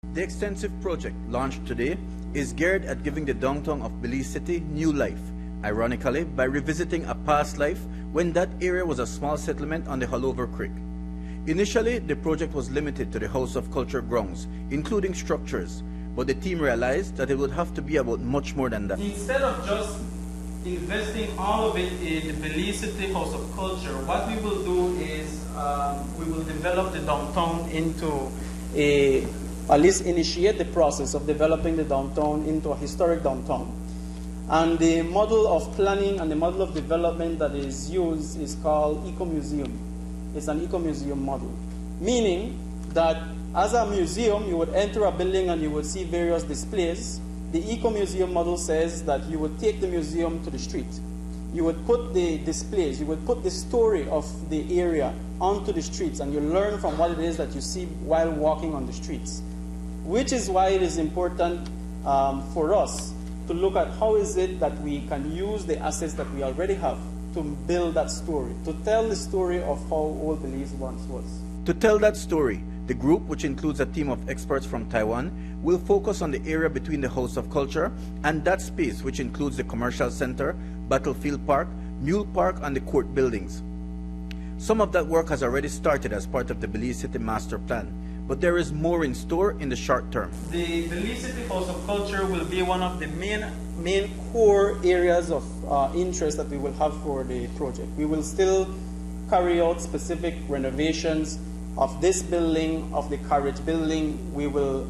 The extensive project launched today is geared at giving the downtown of Belize City new life, ironically by revisiting a past life when that area was a small settlement on the Hullover Creek. Initially, the project was limited to the House of Culture grounds, including structures, but the team realized that it would have to be about much more than that. Instead of just investing all of it in the Belize City House of Culture, what we will do is we will develop the downtown into at least initiate the process of developing the downtown into a historic downtown. And the model of planning and the model of development that is used is called eco-museum. It's an eco-museum model, meaning that as a museum, you would enter a building and you would see various displays. The eco-museum model says that you would take the museum to the street. You would put the displays, you would put the story of the area onto the streets, and you learn from what it is that you see while walking on the streets. Which is why it is important for us to look at how is it that we can use the assets that we already have to build that story, to tell the story of how old Belize once was. To tell that story, the group, which includes a team of experts from Taiwan, will focus on the area between the House of Culture and that space, which includes the Commercial Center, Battlefield Park, Mule Park, and the court buildings. Some of that work has already started as part of the Belize City Master Plan, but there is more in store in the short term. The Belize City House of Culture will be one of the main core areas of interest that we will have for the project. We will still carry out specific renovations of this building, of the Carriage building. We will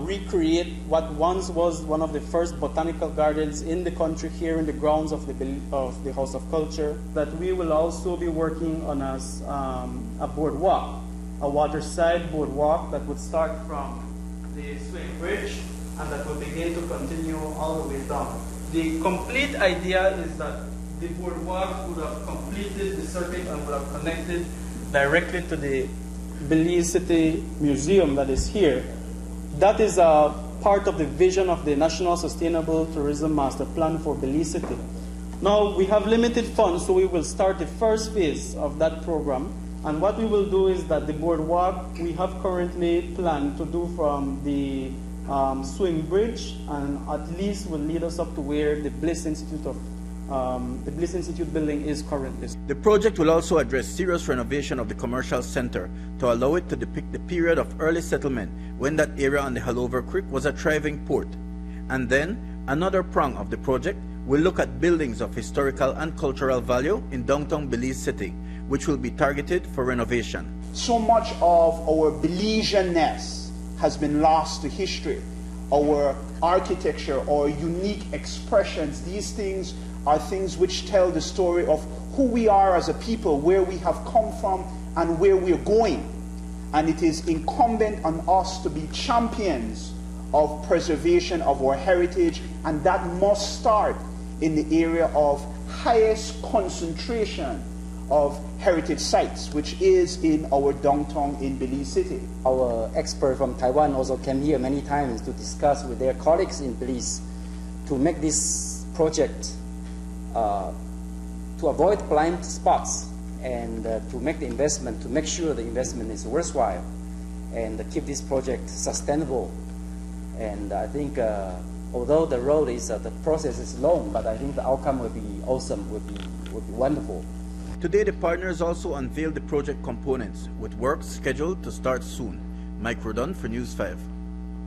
recreate what once was one of the first botanical gardens in the country here in the grounds of the House of Culture. That we will also be working on as a boardwalk, a waterside boardwalk that would start from the swing bridge and that will begin to continue all the way down. The complete idea is that the boardwalk would have completed the circuit and would have connected directly to the Belize City Museum that is here. That is a part of the vision of the National Sustainable Tourism Master Plan for Belize City. Now, we have limited funds, so we will start the first phase of that program. And what we will do is that the boardwalk we have currently planned to do from the swing bridge and at least will lead us up to where the Bliss Institute building is currently. The project will also address serious renovation of the Commercial Center to allow it to depict the period of early settlement when that area on the Hullover Creek was a thriving port. And then, another prong of the project will look at buildings of historical and cultural value in downtown Belize City, which will be targeted for renovation. So much of our Belizeanness has been lost to history. Our architecture, our unique expressions, these things are things which tell the story of who we are as a people, where we have come from, and where we're going. And it is incumbent on us to be champions of preservation of our heritage, and that must start in the area of highest concentration of heritage sites, which is in our downtown in Belize City. Our expert from Taiwan also came here many times to discuss with their colleagues in Belize to make this project to avoid blind spots and to make the investment, to make sure the investment is worthwhile and keep this project sustainable. And I think although the road is, the process is long, but I think the outcome will be awesome, will be wonderful. Today, the partners also unveiled the project components, with work scheduled to start soon. Mike Rodon for News 5.